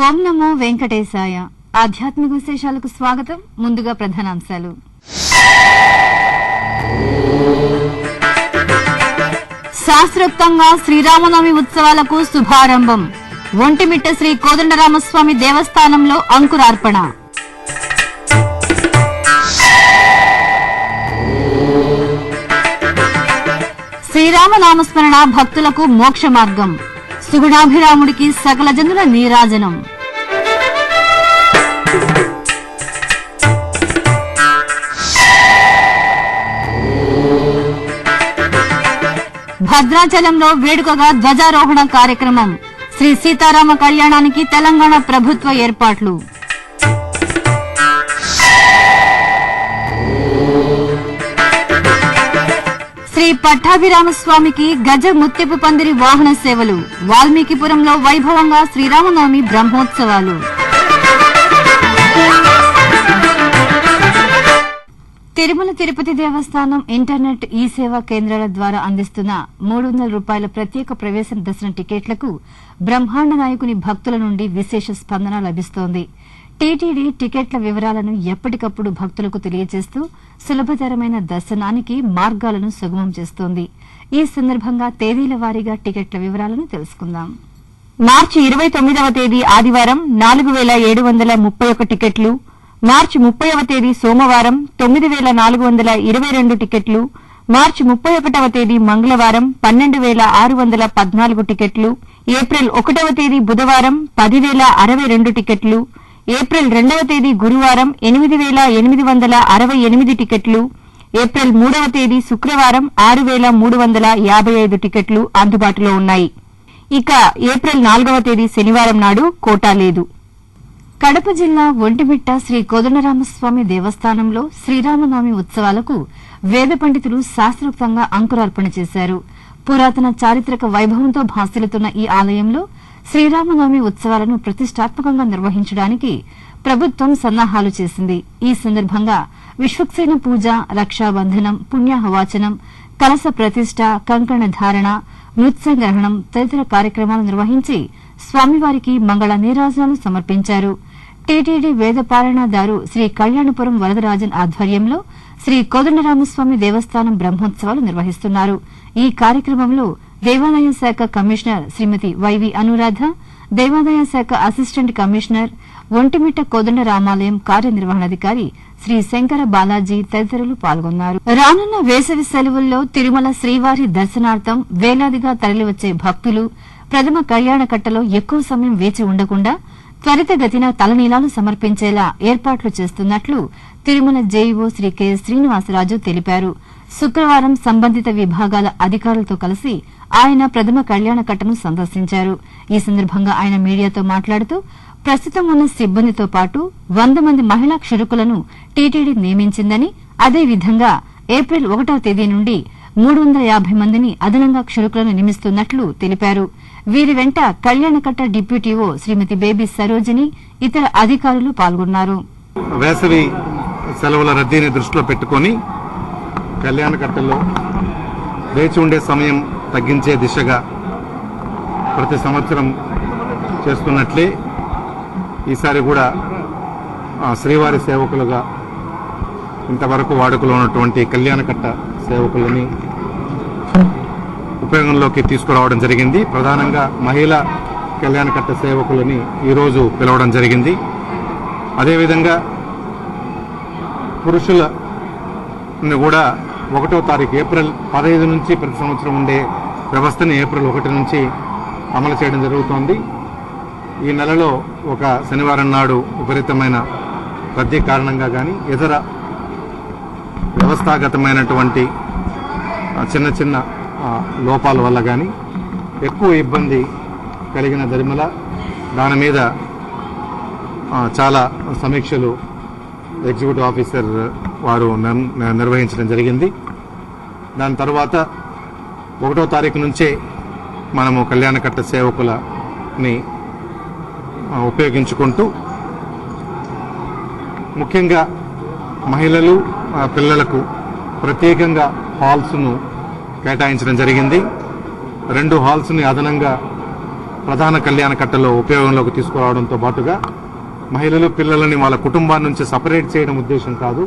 ఓం నమో వెంకటేశాయ. ఆధ్యాత్మిక విశేషాలకు స్వాగతం. ముందుగా ప్రధానాంశాలు. శాస్త్రోక్తంగా శ్రీరామనవమి ఉత్సవాలకు శుభారంభం. ఒంటిమిట్ట శ్రీ కోదండరామస్వామి దేవస్థానంలో అంకురార్పణ. శ్రీరామనామస్మరణ భక్తులకు మోక్ష మార్గం. సుగుణాభిరాముడికి సకల జనుల నీరాజనం. భద్రాచలంలో వేడుకగా ధ్వజారోహణ కార్యక్రమం. శ్రీ సీతారామ కళ్యాణానికి తెలంగాణ ప్రభుత్వ ఏర్పాట్లు. శ్రీ పట్టాభిరామస్వామికి గజ ముత్యపు పందిరి వాహన సేవలు. వాల్మీకిపురంలో వైభవంగా శ్రీరామనవమి బ్రహ్మోత్సవాలు. తిరుమల తిరుపతి దేవస్థానం ఇంటర్నెట్ ఈ సేవా కేంద్రాల ద్వారా అందిస్తున్న 300 రూపాయల ప్రత్యేక ప్రవేశం దర్శన టికెట్లకు బ్రహ్మాండ నాయకుని భక్తుల నుండి విశేష స్పందన లభిస్తోంది. టీటీడీ టికెట్ల వివరాలను ఎప్పటికప్పుడు భక్తులకు తెలియజేస్తూ సులభతరమైన దర్శనానికి మార్గాలను సుగమం చేస్తోంది. ఈ సందర్భంగా తేదీల వారీగా టికెట్ల వివరాలను తెలుసుకుందాం. మార్చి 29వ తేదీ ఆదివారం 4731 టికెట్లు, మార్చి 30వ తేదీ సోమవారం 9422 టికెట్లు, మార్చి 31వ తేదీ మంగళవారం 12614 టికెట్లు, ఏప్రిల్ 1వ తేదీ బుధవారం 10062 టికెట్లు, ఏప్రిల్ 2వ తేదీ గురువారం 8868 టికెట్లు, ఏప్రిల్ 3వ తేదీ శుక్రవారం 6355 టికెట్లు అందుబాటులో ఉన్నాయి. ఇక ఏప్రిల్ 4వ తేదీ శనివారం నాడు కోటా లేదు. కడప జిల్లా ఒంటిమిట్ట శ్రీ కోదండరామస్వామి దేవస్థానంలో శ్రీరామనవమి ఉత్సవాలకు వేద పండితులు శాస్త్రోక్తంగా అంకురార్పణ చేశారు. పురాతన చారిత్రక వైభవంతో భాసిల్లుతున్న ఈ ఆలయంలో శ్రీరామనవమి ఉత్సవాలను ప్రతిష్టాత్మకంగా నిర్వహించడానికి ప్రభుత్వం సన్నాహాలు చేసింది. ఈ సందర్భంగా విశ్వక్సేన పూజ, రక్షాబంధనం, పుణ్యాహవాచనం, కలశ ప్రతిష్ట, కంకణ ధారణ, మృత్సంగ్రహణం తదితర కార్యక్రమాలు నిర్వహించి స్వామివారికి మంగళ నీరాజనాలు సమర్పించారు. టీటీడీ వేద పాలనాదారు శ్రీ కళ్యాణపురం వరదరాజన్ ఆధ్వర్యంలో శ్రీ కోదండరామస్వామి దేవస్థానం బ్రహ్మోత్సవాలు నిర్వహిస్తున్నారు. ఈ కార్యక్రమంలో దేవాదాయ శాఖ కమిషనర్ శ్రీమతి వైవి అనురాధ, దేవాదాయ శాఖ అసిస్టెంట్ కమిషనర్, ఒంటిమిట్ట కోదండరామాలయం కార్యనిర్వహణాధికారి శ్రీ శంకర బాలాజీ తదితరులు పాల్గొన్నారు. రానున్న వేసవి సెలవుల్లో తిరుమల శ్రీవారి దర్శనార్థం వేలాదిగా తరలివచ్చే భక్తులు ప్రథమ కళ్యాణకట్టలో ఎక్కువ సమయం వేచి ఉండకుండా త్వరితగతిన తలనీలాలు సమర్పించేలా ఏర్పాట్లు చేస్తున్నట్లు తిరుమల జేఈఓ శ్రీ కె శ్రీనివాసరాజు తెలిపారు. శుక్రవారం సంబంధిత విభాగాల అధికారులతో కలిసి ఆయన ప్రథమ కళ్యాణకట్టను సందర్శించారు. ఈ సందర్భంగా ఆయన మీడియాతో మాట్లాడుతూ ప్రస్తుతం ఉన్న సిబ్బందితో పాటు 100 మంది మహిళా క్షురకులను టీటీడీ నియమించిందని, అదేవిధంగా ఏప్రిల్ 1వ తేదీ నుండి 350 మందిని అదనంగా క్షురకులను నియమిస్తున్నట్లు తెలిపారు. వీరి వెంట కళ్యాణకట్ట డిప్యూటీఓ శ్రీమతి బేబీ సరోజిని, ఇతర అధికారులు పాల్గొన్నారు. వేసవి సెలవుల రద్దీని దృష్టిలో పెట్టుకుని కళ్యాణకట్టలో వేచి ఉండే సమయం తగ్గించే దిశగా ప్రతి సంవత్సరం చేస్తున్నట్లే ఈసారి కూడా శ్రీవారి సేవకులుగా ఇంతవరకు వాడుకలో ఉన్నటువంటి కళ్యాణకట్ట సేవకులని ఉపయోగంలోకి తీసుకురావడం జరిగింది. ప్రధానంగా మహిళా కళ్యాణకట్ట సేవకులని ఈరోజు పిలవడం జరిగింది. అదేవిధంగా పురుషులని కూడా 1వ తారీఖు ఏప్రిల్ 15 నుంచి ప్రతి సంవత్సరం ఉండే వ్యవస్థని ఏప్రిల్ 1 నుంచి అమలు చేయడం జరుగుతోంది. ఈ నెలలో ఒక శనివారం నాడు విపరీతమైన రద్దీ కారణంగా కానీ ఇతర వ్యవస్థాగతమైనటువంటి చిన్న చిన్న లోపాల వల్ల కానీ ఎక్కువ ఇబ్బంది కలిగిన దరిమిల దాని మీద చాలా సమీక్షలు ఎగ్జిక్యూటివ్ ఆఫీసర్ వారు నిర్వహించడం జరిగింది. దాని తర్వాత 1వ తారీఖు నుంచే మనము కళ్యాణకట్ట సేవకులని ఉపయోగించుకుంటూ ముఖ్యంగా మహిళలు, పిల్లలకు ప్రత్యేకంగా హాల్స్ను కేటాయించడం జరిగింది. 2 హాల్స్ని అదనంగా ప్రధాన కళ్యాణ కట్టలో ఉపయోగంలోకి తీసుకురావడంతో పాటుగా మహిళలు పిల్లలని వాళ్ళ కుటుంబాల నుంచి సపరేట్ చేయడం ఉద్దేశం కాదు,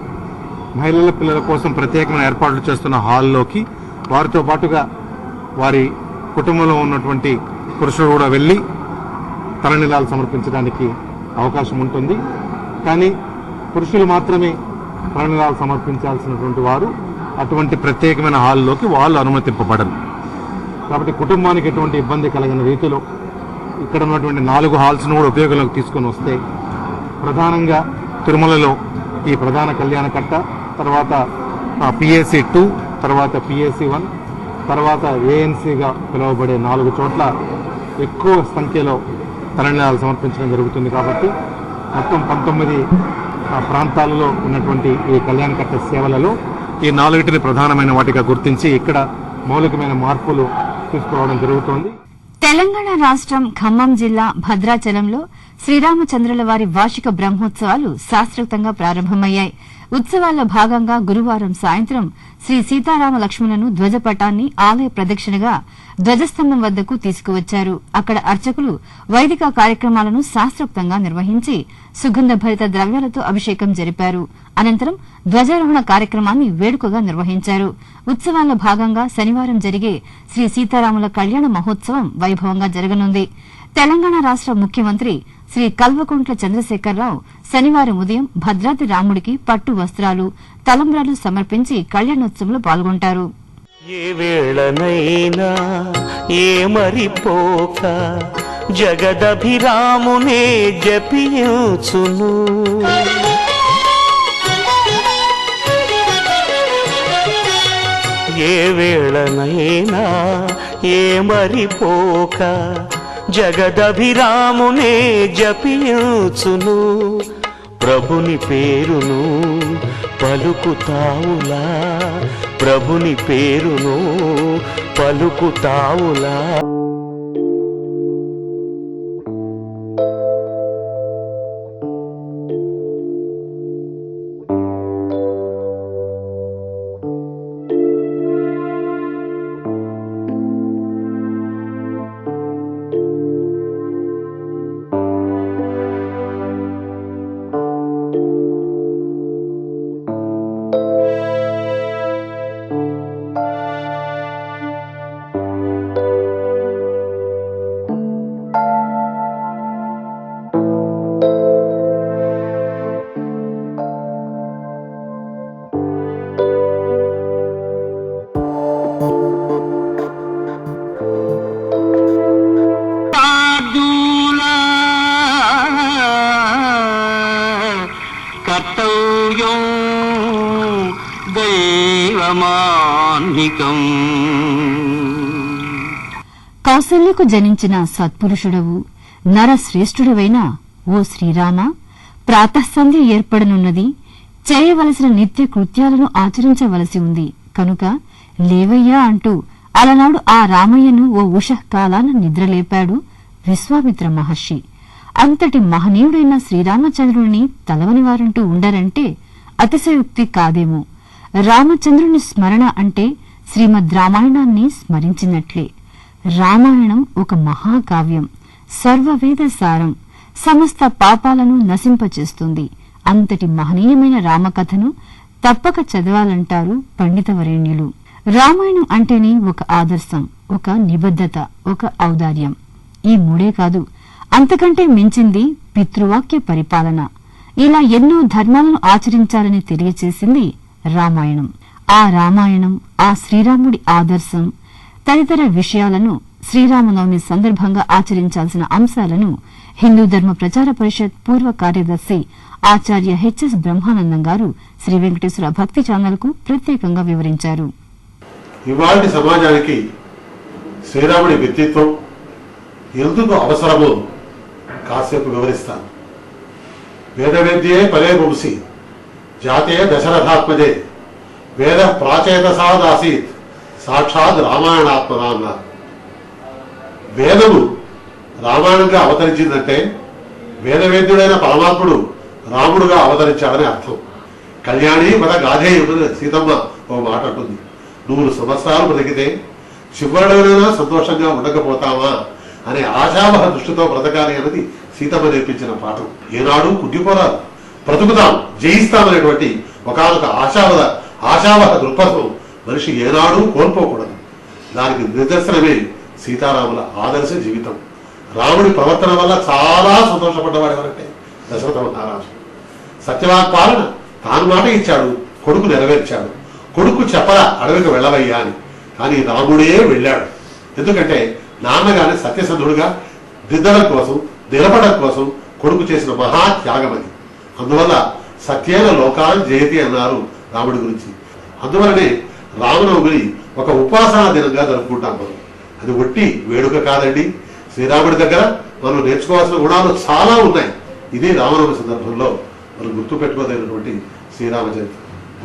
మహిళల పిల్లల కోసం ప్రత్యేకమైన ఏర్పాట్లు చేస్తున్న హాల్లోకి వారితో పాటుగా వారి కుటుంబంలో ఉన్నటువంటి పురుషుడు కూడా వెళ్లి తలనీలాలు సమర్పించడానికి అవకాశం ఉంటుంది. కానీ పురుషులు మాత్రమే తలనీలాలు సమర్పించాల్సినటువంటి వారు అటువంటి ప్రత్యేకమైన హాల్లోకి వాళ్ళు అనుమతింపబడరు. కాబట్టి కుటుంబానికి ఎటువంటి ఇబ్బంది కలిగిన రీతిలో ఇక్కడ ఉన్నటువంటి 4 హాల్స్ను కూడా ఉపయోగంలోకి తీసుకొని వస్తే ప్రధానంగా తిరుమలలో ఈ ప్రధాన కళ్యాణ కట్ట, తర్వాత PAC 2, తర్వాత PAC 1, తర్వాత ANCగా పిలువబడే 4 చోట్ల ఎక్కువ సంఖ్యలో తలనీలాలు సమర్పించడం జరుగుతుంది. కాబట్టి మొత్తం 19 ప్రాంతాలలో ఉన్నటువంటి ఈ కళ్యాణ కట్ట సేవలలో ఈ 4టిని ప్రధానమైన వాటిగా గుర్తించి ఇక్కడ మౌలికమైన మార్పులు తీసుకురావడం జరుగుతోంది. తెలంగాణ రాష్ట్రం ఖమ్మం జిల్లా భద్రాచలంలో శ్రీరామచంద్రుల వారి వార్షిక బ్రహ్మోత్సవాలు శాస్త్రోక్తంగా ప్రారంభమయ్యాయి. ఉత్సవాల్లో భాగంగా గురువారం సాయంత్రం శ్రీ సీతారామ లక్ష్మణులను ధ్వజపటాన్ని ఆలయ ప్రదక్షిణగా ధ్వజస్తంభం వద్దకు తీసుకువచ్చారు. అక్కడ అర్చకులు వైదిక కార్యక్రమాలను శాస్త్రోక్తంగా నిర్వహించి సుగంధ భరిత ద్రవ్యాలతో అభిషేకం జరిపారు. అనంతరం ధ్వజారోహణ కార్యక్రమాన్ని వేడుకగా నిర్వహించారు. ఉత్సవాల్లో భాగంగా శనివారం జరిగే శ్రీ సీతారాముల కళ్యాణ మహోత్సవం వైభవంగా జరగనుంది. తెలంగాణ రాష్ట ముఖ్యమంత్రి శ్రీ కల్వకుంట్ల చంద్రశేఖరరావు శనివారం ఉదయం భద్రాద్రి రాముడికి పట్టు వస్త్రాలు, తలంబ్రాలు సమర్పించి కళ్యాణోత్సవంలో పాల్గొంటారు. ఏ వేళనైనా ఏ మరిపోక జగదభిరామునే జపించును. ఏ వేళనైనా ఏ మరిపోక జగదభిరామునే జపించును. ప్రభుని పేరును పలుకుతావులా, ప్రభుని పేరును పలుకుతావులా. కర్తవ్యం దైవమాన్నికం. కౌసల్యకు జనించిన సత్పురుషుడవు, నరశ్రేష్ఠుడవైన ఓ శ్రీరామ, ప్రాతఃసంధ్య ఏర్పడనున్నది. చేయవలసిన నిత్య కృత్యాలను ఆచరించవలసి ఉంది కనుక లేవయ్యా అంటూ అలనాడు ఆ రామయ్యను ఓ ఉషఃకాలాన నిద్రలేపాడు విశ్వామిత్ర మహర్షి. అంతటి మహనీయుడైన శ్రీరామచంద్రుడిని తలవని వారంటూ ఉండరంటే అతిశయోక్తి కాదేమో. రామచంద్రుని స్మరణ అంటే శ్రీమద్ రామాయణాన్ని స్మరించినట్లే. రామాయణం ఒక మహాకావ్యం, సర్వవేద సారం, సమస్త పాపాలను నశింపచేస్తుంది. అంతటి మహనీయమైన రామకథను తప్పక చదవాలంటారు పండితవరేణ్యులు. రామాయణం అంటేనే ఒక ఆదర్శం, ఒక నిబద్ధత, ఒక ఔదార్యం. ఈ మూడే కాదు, అంతకంటే మించింది పితృవాక్య పరిపాలన. ఇలా ఎన్నో ధర్మాలను ఆచరించాలని తెలియచేసింది రామాయణం. ఆ రామాయణం, ఆ శ్రీరాముడి ఆదర్శం తదితర విషయాలను శ్రీరామనవమి సందర్భంగా ఆచరించాల్సిన అంశాలను హిందూ ధర్మ ప్రచార పరిషత్ పూర్వ కార్యదర్శి ఆచార్య హెచ్ఎస్ బ్రహ్మానందం గారు శ్రీ వెంకటేశ్వర భక్తి ఛానల్ కు ప్రత్యేకంగా వివరించారు. ఇవాళ సమాజానికి శ్రీరాముడి వ్యక్తిత్వం ఎందుకు అవసరమో కాసేపు వివరిస్తాను. వేదవేద్యే పరే పుంసి జాతే దశరథాత్మజే వేద ప్రాచేతసాదాసీత్ సాక్షాత్ రామాయణాత్మన అన్నారు. వేదము రామాయణంగా అవతరించిందంటే వేదవేద్యుడైన పరమాత్ముడు రాముడుగా అవతరించాడని అర్థం. కళ్యాణి మన గాధేయుడు సీతమ్మ ఓ మాట అంటుంది, 100 సంవత్సరాలు బ్రతికితే చివరిలోనైనా సంతోషంగా ఉండకపోతామా అనే ఆశావహ దృష్టితో బ్రతకాలి అన్నది సీతమ్మ నేర్పించిన పాఠం. ఏనాడు కుంగిపోరాదు, బ్రతుకుతాం, జయిస్తామనేటువంటి ఒకనొక ఆశావహ దృక్పథం మనిషి ఏనాడు కోల్పోకూడదు. దానికి నిదర్శనమే సీతారాముల ఆదర్శ జీవితం. రాముడి ప్రవర్తన వల్ల చాలా సంతోషపడ్డవాడు ఎవరంటే దశరథ మహారాజు. సత్యవాక్ పాలన, తాను మాట ఇచ్చాడు, కొడుకు నెరవేర్చాడు. కొడుకు చెప్పరా అడవికి వెళ్ళవయ్యా అని, కానీ రాముడే వెళ్ళాడు. ఎందుకంటే నాన్నగానే సత్యసంధుడుగా దిద్దడం కోసం, నిలబడడం కోసం కొడుకు చేసిన మహా త్యాగం అది. అందువల్ల సత్యేన లోకాన్ జయతి అన్నారు రాముడి గురించి. అందువలనే రామనవమిని ఒక ఉపాసనా దినంగా జరుపుకుంటాం మనం. అది ఒట్టి వేడుక కాదండి. శ్రీరాముడి దగ్గర మనం నేర్చుకోవాల్సిన గుణాలు చాలా ఉన్నాయి. ఇది రామనవమి సందర్భంలో మనం గుర్తు పెట్టుకోదగినటువంటి శ్రీరామచరిత్ర.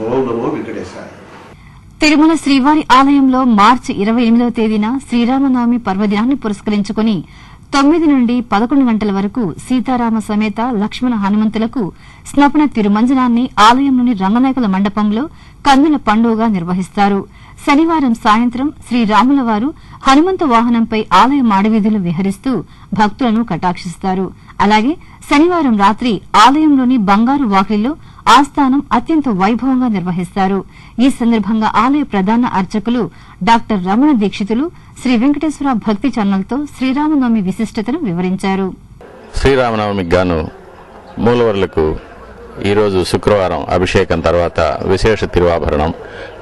ఓం నమో వెంకటేశాయ. తిరుమల శ్రీవారి ఆలయంలో మార్చి 28వ తేదీన శ్రీరామనవమి పర్వదినాన్ని పురస్కరించుకుని 9 నుండి 11 గంటల వరకు సీతారామ సమేత లక్ష్మణ హనుమంతులకు స్నపన తిరుమంజనాన్ని ఆలయంలోని రంగనాయకుల మండపంలో కన్నుల పండుగగా నిర్వహిస్తారు. శనివారం సాయంత్రం శ్రీరాముల వారు హనుమంత వాహనంపై ఆలయ మాడవీధులు విహరిస్తూ భక్తులను కటాక్షిస్తారు. అలాగే శనివారం రాత్రి ఆలయంలోని బంగారు వాకిలిలో ఆస్థానం అత్యంత వైభవంగా నిర్వహిస్తారు. ఈ సందర్భంగా ఆలయ ప్రధాన అర్చకులు డాక్టర్ రమణ దీక్షితులు శ్రీ వెంకటేశ్వర భక్తి ఛానల్తో శ్రీరామనవమి విశిష్టతను వివరించారు. శ్రీరామనవమికి గాను మూలవర్లకు ఈరోజు శుక్రవారం అభిషేకం తర్వాత విశేష తిరువాభరణం,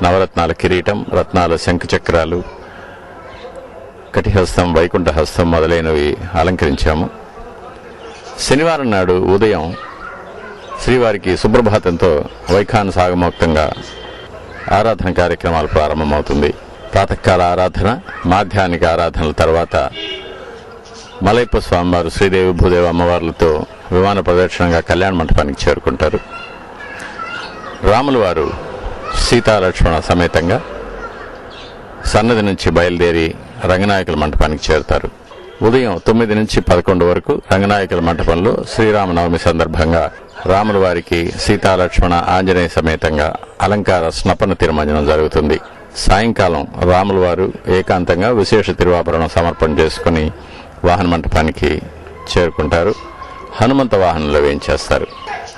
నవరత్నాల కిరీటం, రత్నాల శంఖచక్రాలు, కటిహస్తం, వైకుంఠహస్తం మొదలైనవి అలంకరించాము. శనివారం నాడు ఉదయం శ్రీవారికి సుప్రభాతంతో వైఖాన సాగమోక్తంగా ఆరాధన కార్యక్రమాలు ప్రారంభమవుతుంది. ప్రాతకాల ఆరాధన, మాధ్యాహ్నిక ఆరాధనల తర్వాత మలయప్ప స్వామివారు శ్రీదేవి భూదేవి అమ్మవార్లతో విమాన ప్రదక్షిణంగా కళ్యాణ మంటపానికి చేరుకుంటారు. రాముల వారు సీతాలక్ష్మణ సమేతంగా సన్నది నుంచి బయలుదేరి రంగనాయకుల మంటపానికి చేరుతారు. ఉదయం 9 నుంచి 11 వరకు రంగనాయకుల మంటపంలో శ్రీరామనవమి సందర్భంగా రాముల వారికి సీతాలక్ష్మణ ఆంజనేయ సమేతంగా అలంకార స్నపన తిరుమంజనం జరుగుతుంది. సాయంకాలం రాముల వారు ఏకాంతంగా విశేష తిరువాభరణం సమర్పణ చేసుకుని వాహన మంటపానికి చేరుకుంటారు. హనుమంత వాహనంలో వేయించేస్తారు.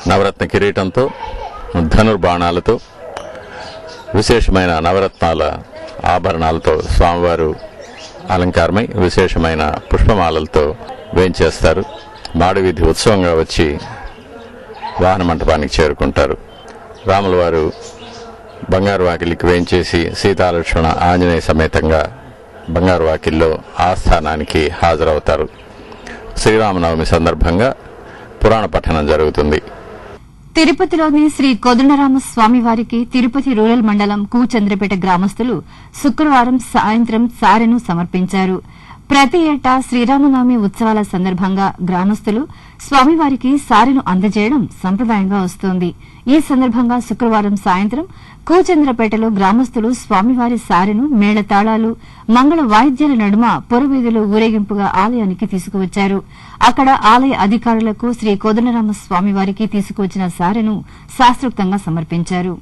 నవరత్న కిరీటంతో, ధనుర్బాణాలతో, విశేషమైన నవరత్నాల ఆభరణాలతో స్వామివారు అలంకారమై విశేషమైన పుష్పమాలలతో వేయించేస్తారు. మాడవీధి ఉత్సవంగా వచ్చి వాహన మంటపానికి చేరుకుంటారు. రాముల వారు బంగారు వాకిలికి వేయించేసి సీతాలక్ష్మణ ఆంజనేయ సమేతంగా బంగారు వాకిల్లో ఆస్థానానికి హాజరవుతారు. శ్రీరామనవమి సందర్భంగా పురాణ పఠనం జరుగుతుంది. తిరుపతిలోని శ్రీ కోదండరామ స్వామివారికి తిరుపతి రూరల్ మండలం కూచంద్రపేట గ్రామస్తులు శుక్రవారం సాయంత్రం సారెను సమర్పించారు. ప్రతి ఏటా శ్రీరామనవమి ఉత్సవాల సందర్భంగా గ్రామస్తులు స్వామివారికి సారెను అందజేయడం సంప్రదాయంగా వస్తోంది. ఈ సందర్భంగా శుక్రవారం సాయంత్రం కూచంద్రపేటలో గ్రామస్తులు స్వామివారి సారెను మేళతాళాలు, మంగళ వాయిద్యాల నడుమ పొరవీధిలో ఊరేగింపుగా ఆలయానికి తీసుకువచ్చారు. అక్కడ ఆలయ అధికారులకు శ్రీ కోదండరామ స్వామివారికి తీసుకువచ్చిన సారెను శాస్త్రోక్తంగా సమర్పించారు.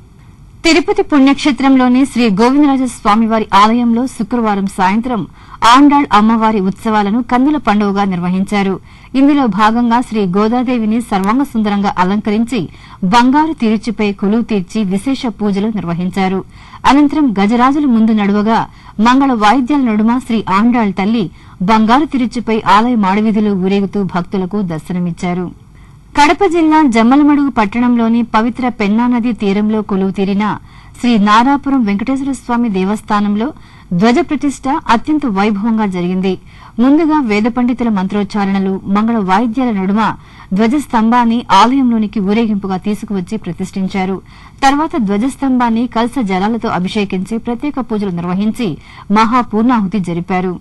తిరుపతి పుణ్యక్షేత్రంలోని శ్రీ గోవిందరాజ స్వామివారి ఆలయంలో శుక్రవారం సాయంత్రం ఆండాళ్ అమ్మవారి ఉత్సవాలను కన్నుల పండుగగా నిర్వహించారు. ఇందులో భాగంగా శ్రీ గోదాదేవిని సర్వాంగ సుందరంగా అలంకరించి బంగారు తిరుచిపై కొలువు తీర్చి విశేష పూజలు నిర్వహించారు. అనంతరం గజరాజుల ముందు నడువగా మంగళ వాయిద్యాల నడుమ శ్రీ ఆండాళ్ తల్లి బంగారు తిరుచిపై ఆలయ మాడవీధిలో ఊరేగుతూ భక్తులకు దర్శనమిచ్చారు. కడప జిల్లా జమ్మలమడుగు పట్టణంలోని పవిత్ర పెన్నా నది తీరంలో కొలువు తీరిన శ్రీ నారాపురం వెంకటేశ్వర స్వామి దేవస్థానంలో ధ్వజ ప్రతిష్ట అత్యంత వైభవంగా జరిగింది. ముందుగా వేద పండితుల మంత్రోచ్చారణలు, మంగళ వాయిద్యాల నడుమ ధ్వజస్తంభాన్ని ఆలయంలోనికి ఊరేగింపుగా తీసుకువచ్చి ప్రతిష్ఠించారు. తర్వాత ధ్వజస్తంభాన్ని కలశ జలాలతో అభిషేకించి ప్రత్యేక పూజలు నిర్వహించి మహాపూర్ణాహుతి జరిపారు.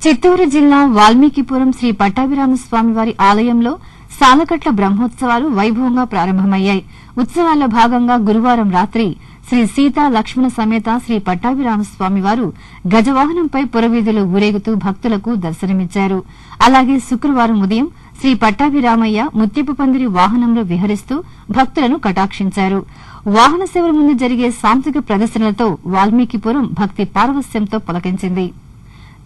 చిత్తూరు చిత్తూరు జిల్లా వాల్మీకిపురం శ్రీ పట్టాభిరామస్వామివారి ఆలయంలో సాలకట్ల బ్రహ్మోత్సవాలు వైభవంగా ప్రారంభమయ్యాయి. ఉత్సవాల్లో భాగంగా గురువారం రాత్రి శ్రీ సీతా లక్ష్మణ సమేత శ్రీ పట్టాభిరామస్వామివారు గజవాహనంపై పురవీధిలో ఊరేగుతూ భక్తులకు దర్శనమిచ్చారు. అలాగే శుక్రవారం ఉదయం శ్రీ పట్టాభిరామయ్య ముత్యపు పందిరి వాహనంలో విహరిస్తూ భక్తులను కటాక్షించారు. వాహన సేవల ముందు జరిగే సాంస్కృతిక ప్రదర్శనలతో వాల్మీకిపురం భక్తి పారవస్యంతో పులకించింది.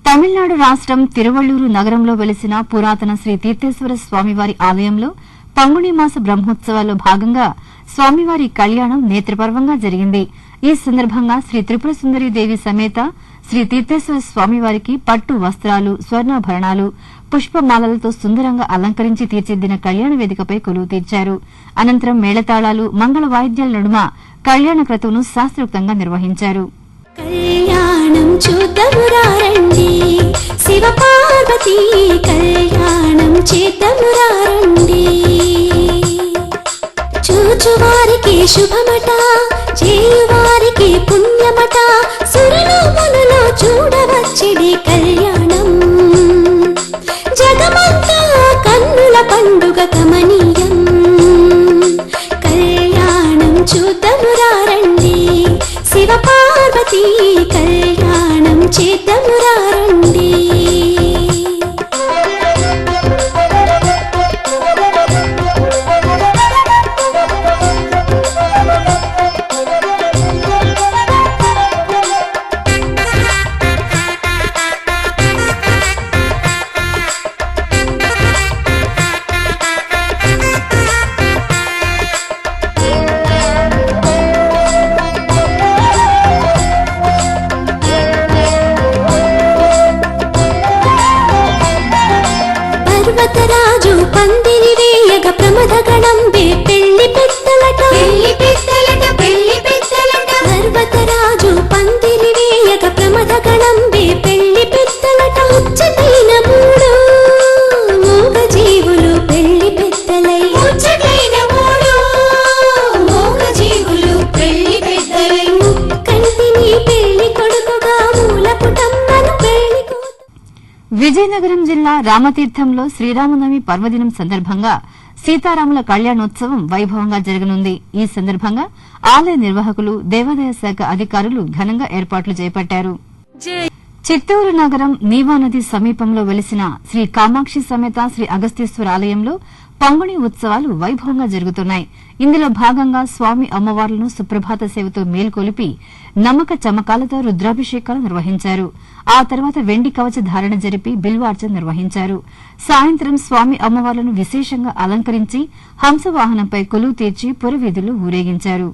తమిళనాడు రాష్టం తిరువళ్లూరు నగరంలో వెలిసిన పురాతన శ్రీ తీర్థేశ్వర స్వామివారి ఆలయంలో పంగుణి మాస బ్రహ్మోత్సవాల్లో భాగంగా స్వామివారి కళ్యాణం నేత్రపర్వంగా జరిగింది. ఈ సందర్భంగా శ్రీ త్రిపుర సుందరి దేవి సమేత శ్రీ తీర్థేశ్వర స్వామివారికి పట్టు వస్త్రాలు, స్వర్ణాభరణాలు, పుష్పమాలలతో సుందరంగా అలంకరించి తీర్చిదిద్దిన కళ్యాణ వేదికపై కొలువు తీర్చారు. అనంతరం మేళతాళాలు, మంగళ వాయిద్యాల నడుమ కళ్యాణ క్రతువును శాస్త్రోక్తంగా నిర్వహించారు. కళ్యాణం చూద్దామురారండి, శివ పార్వతీ కళ్యాణం చేద్దామురారండి. చూచువారికి శుభమట, చేయువారికి పుణ్యమట, సురలో మునులో చూడవచ్చిడి కళ్యాణం. జగమంతా కన్నుల పండుగ కమనీయం, కళ్యాణం చూద్దామురారండి, శివ పార్వతీ కళ్యాణం చేద్దామురారండి. పర్వతరాజు పందిరి వేయగ ప్రమదగణంబే పెళ్లి పెద్దలట, పెళ్లి పెద్దలట, పెళ్లి పెద్దలట. పర్వతరాజు పందిరి వేయగ ప్రమదగణంబే పెళ్లి పెద్దలట. ముచ్చటైన మూడు మూగ జీవులు పెళ్లి పెద్దలై, ముచ్చటైన మూడు మూగ జీవులు పెళ్లి పెద్దలై. ముక్కంటిని పెళ్లి కొడుకుగా మూలపుటమ్మను పెళ్లి విజయనగరం జిల్లా రామతీర్థంలో శ్రీరామనవమి పర్వదినం సందర్భంగా సీతారాముల కళ్యాణోత్సవం వైభవంగా జరగనుంది. ఈ సందర్భంగా ఆలయ నిర్వాహకులు, దేవాదాయ శాఖ అధికారులు ఘనంగా ఏర్పాట్లు చేపట్టారు. చిత్తూరు నగరం నీవా నది సమీపంలో వెలిసిన శ్రీ కామాక్షి సమేత శ్రీ అగస్తీశ్వర ఆలయంలో పంగుణి ఉత్సవాలు వైభవంగా జరుగుతున్నాయి. ఇందులో భాగంగా స్వామి అమ్మవార్లను సుప్రభాత సేవతో మేల్కొలిపి నమ్మక చమకాలతో రుద్రాభిషేకాలు నిర్వహించారు. ఆ తర్వాత వెండి కవచ ధారణ జరిపి బిల్వార్చన నిర్వహించారు. సాయంత్రం స్వామి అమ్మవార్లను విశేషంగా అలంకరించి హంసవాహనంపై కొలువు తీర్చి పురవీధులు ఊరేగించారు.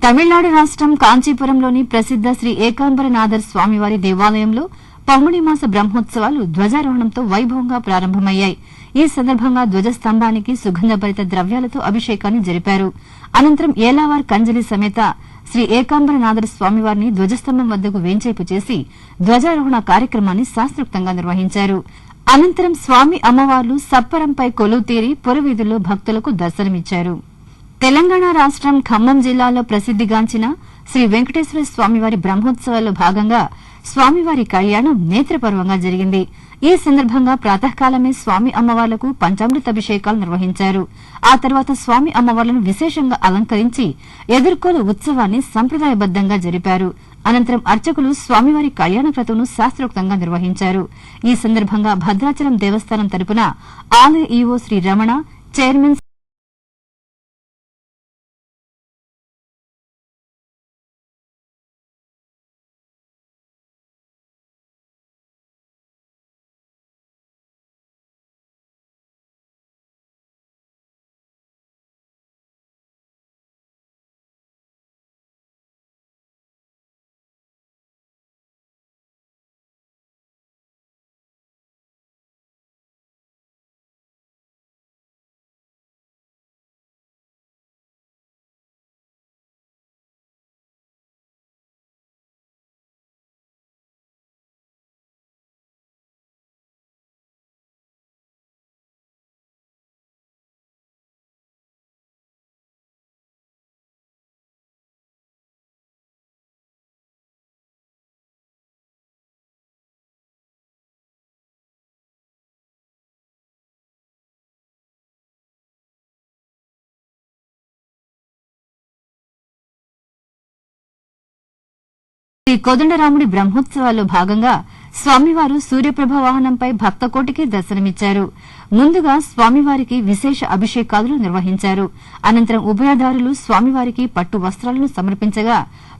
తమిళనాడు రాష్టం కాంచీపురంలోని ప్రసిద్ద శ్రీ ఏకాంబరనాథర్ స్వామివారి దేవాలయంలో పంగుణి మాస బ్రహ్మోత్సవాలు ధ్వజారోహణంతో వైభవంగా ప్రారంభమయ్యాయి. ఈ సందర్భంగా ధ్వజస్తంభానికి సుగంధభరిత ద్రవ్యాలతో అభిషేకాన్ని జరిపారు. అనంతరం ఏలావార్ కంజలి సమేత శ్రీ ఏకాంబరనాథర్ స్వామివారిని ధ్వజస్తంభం వద్దకు వేంచేపు చేసి ధ్వజారోహణ కార్యక్రమాన్ని శాస్త్రోక్తంగా నిర్వహించారు. అనంతరం స్వామి అమ్మవార్లు సప్పరంపై కొలువు తీరి పురవీధుల్లో భక్తులకు దర్శనమిచ్చారు. తెలంగాణ రాష్టం ఖమ్మం జిల్లాలో ప్రసిద్దిగాంచిన శ్రీ వెంకటేశ్వర స్వామివారి బ్రహ్మోత్సవాల్లో భాగంగా స్వామివారి కళ్యాణం నేత్రపర్వంగా జరిగింది. ఈ సందర్భంగా ప్రాతకాలమే స్వామి అమ్మవార్లకు పంచామృతాభిషేకాలు నిర్వహించారు. ఆ తర్వాత స్వామి అమ్మవార్లను విశేషంగా అలంకరించి ఎదుర్కోలు ఉత్సవాన్ని సంప్రదాయబద్దంగా జరిపారు. అనంతరం అర్చకులు స్వామివారి కళ్యాణ క్రతువును శాస్త్రోక్తంగా నిర్వహించారు. ఈ సందర్భంగా భద్రాచలం దేవస్థానం తరపున ఆలయ ఈవో శ్రీ రమణ, చైర్మన్ శ్రీ కోదండరాముడి బ్రహ్మోత్సవాల్లో భాగంగా స్వామివారు సూర్యప్రభ వాహనంపై భక్తకోటికి దర్శనమిచ్చారు. ముందుగా స్వామివారికి విశేష అభిషేకాదులు నిర్వహించారు. అనంతరం ఉభయదారులు స్వామివారికి పట్టు వస్త్రాలను సమర్పించగా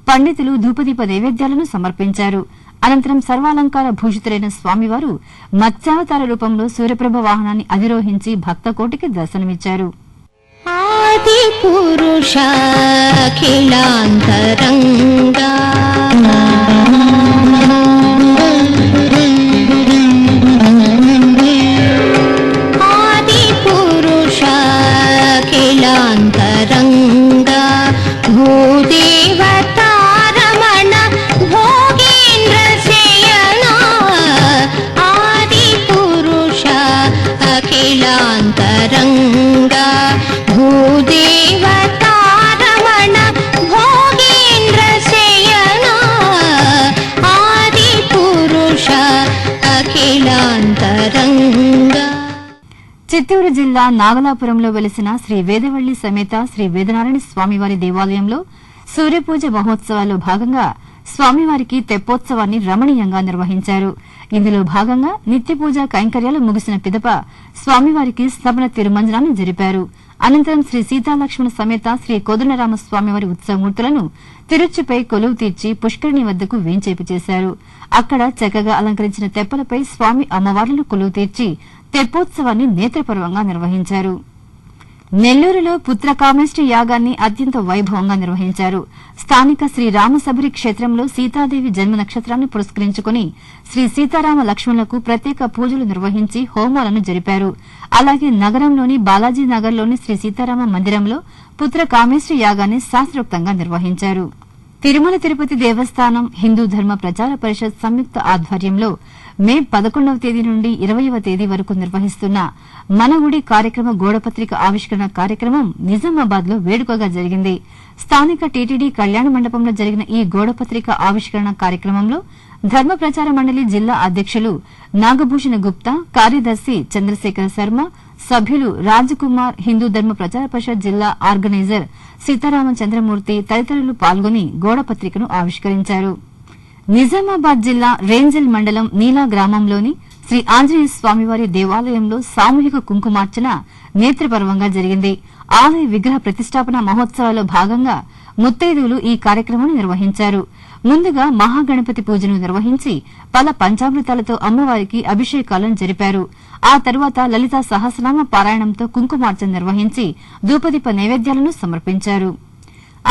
పండితులు ధూపదీప నైవేద్యాలను సమర్పించారు. అనంతరం సర్వాలంకార భూషితులైన స్వామివారు మత్స్యావతార రూపంలో సూర్యప్రభ వాహనాన్ని అధిరోహించి భక్తకోటికి దర్శనమిచ్చారు. ఆది పురుషాఖిలాంతరంగా ఆది పురుషాఖిలాంతరంగా భూదేవతారమణ భోగేంద్ర శయనా ఆది పురుష అఖిలాంతరంగా భూదేవతారమణ భోగేంద్ర శయనా ఆది పురుష అఖిలాంతరంగా. చిత్తూరు జిల్లా నాగలాపురంలో వెలిసిన శ్రీ వేదవల్లి సమేత శ్రీ వేదనారాయణ స్వామివారి దేవాలయంలో సూర్యపూజ మహోత్సవాల్లో భాగంగా స్వామివారికి తెప్పోత్సవాన్ని రమణీయంగా నిర్వహించారు. ఇందులో భాగంగా నిత్య పూజ కైంకర్యాలు ముగిసిన పిదప స్వామివారికి స్తపన తిరుమంజనాన్ని జరిపారు. అనంతరం శ్రీ సీతాలక్ష్మణ సమేత శ్రీ కోదండరామ స్వామివారి ఉత్సవమూర్తులను తిరుచిపై కొలువు తీర్చి పుష్కరిణి వద్దకు వేంచేపు చేశారు. అక్కడ చక్కగా అలంకరించిన తెప్పలపై స్వామి అమ్మవార్లను కొలువు తీర్చి తెప్పోత్సవాన్ని నేత్రపర్వంగా నిర్వహించారు. నెల్లూరులో పుత్రకామేష్టి యాగాన్ని అత్యంత వైభవంగా నిర్వహించారు. స్థానిక శ్రీ రామసబరి క్షేత్రంలో సీతాదేవి జన్మ నక్షత్రాన్ని పురస్కరించుకుని శ్రీ సీతారామ లక్ష్మణులకు ప్రత్యేక పూజలు నిర్వహించి హోమాలను జరిపారు. అలాగే నగరంలోని బాలాజీ నగర్లోని శ్రీ సీతారామ మందిరంలో పుత్రకామేష్టి యాగాన్ని శాస్త్రోక్తంగా నిర్వహించారు. తిరుమల తిరుపతి దేవస్థానం హిందూ ధర్మ ప్రచార పరిషత్ సంయుక్త ఆధ్వర్యంలో మే 11వ తేదీ నుండి 20వ తేదీ వరకు నిర్వహిస్తున్న మన గుడి కార్యక్రమ గోడపత్రిక ఆవిష్కరణ కార్యక్రమం నిజామాబాద్ లో వేడుకగా జరిగింది. స్థానిక టీటీడీ కళ్యాణ మండపంలో జరిగిన ఈ గోడపత్రిక ఆవిష్కరణ కార్యక్రమంలో ధర్మ ప్రచార మండలి జిల్లా అధ్యకులు నాగభూషణ గుప్తా, కార్యదర్శి చంద్రశేఖర శర్మ, సభ్యులు రాజకుమార్, హిందూ ధర్మ ప్రచార పరిషత్ జిల్లా ఆర్గనైజర్ సీతారామ చంద్రమూర్తి తదితరులు పాల్గొని గోడపత్రికను ఆవిష్కరించారు. నిజామాబాద్ జిల్లా రేంజల్ మండలం నీలా గ్రామంలోని శ్రీ ఆంజనేయ స్వామివారి దేవాలయంలో సామూహిక కుంకుమార్చన నేత్రపర్వంగా జరిగింది. ఆలయ విగ్రహ ప్రతిష్టాపన మహోత్సవాల్లో భాగంగా ముత్తైదువులు ఈ కార్యక్రమాన్ని నిర్వహించారు. ముందుగా మహాగణపతి పూజను నిర్వహించి పల పంచామృతాలతో అమ్మవారికి అభిషేకాలను జరిపారు. ఆ తరువాత లలితా సహస్రనామ పారాయణంతో కుంకుమార్చన నిర్వహించి ధూపదీప నైవేద్యాలను సమర్పించారు.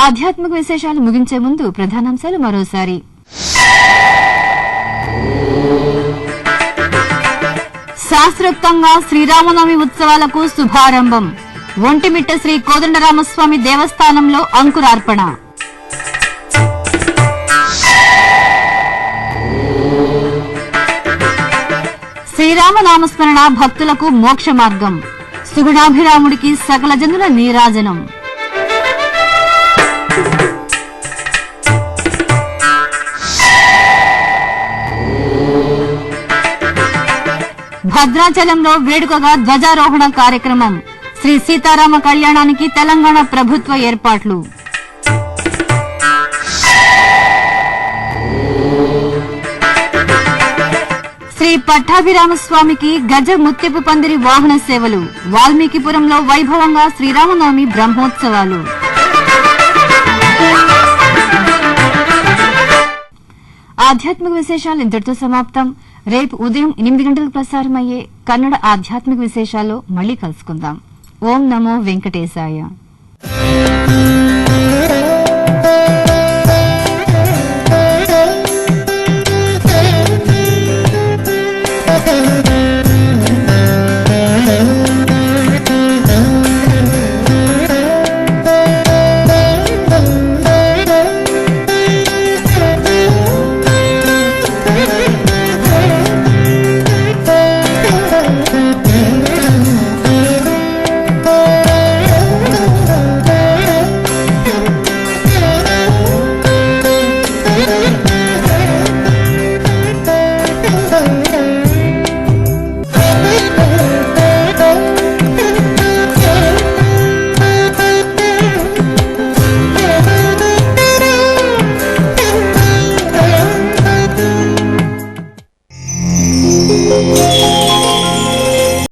ఆధ్యాత్మిక విశేషాలు ముగించే ముందు ప్రధానాంశాలు మరోసారి. శాస్త్రోక్తంగా శ్రీరామనవమి ఉత్సవాలకు శుభారంభం. ఒంటిమిట్ట శ్రీ కోదండరామస్వామి దేవస్థానంలో అంకురార్పణ. శ్రీరామనామస్మరణ భక్తులకు మోక్ష మార్గం. సుగుణాభిరాముడికి సకల జనుల నీరాజనం. భద్రాచలంలో వేడుకగా ధ్వజారోహణ కార్యక్రమం. శ్రీ సీతారామ కళ్యాణానికి తెలంగాణ ప్రభుత్వ ఏర్పాట్లు. శ్రీ పట్టాభిరామస్వామికి గజ ముత్యపు పందిరి వాహన సేవలు. వాల్మీకిపురంలో వైభవంగా శ్రీరామనవమి బ్రహ్మోత్సవాలు. ఆధ్యాత్మిక విశేషాలు ఇంతటితో సమాప్తం. రేపు ఉదయం 8 గంటలకు ప్రసారమయ్యే కన్నడ ఆధ్యాత్మిక విశేషాల్లో మళ్లీ కలుసుకుందాం. ఓం నమో వెంకటేశాయ.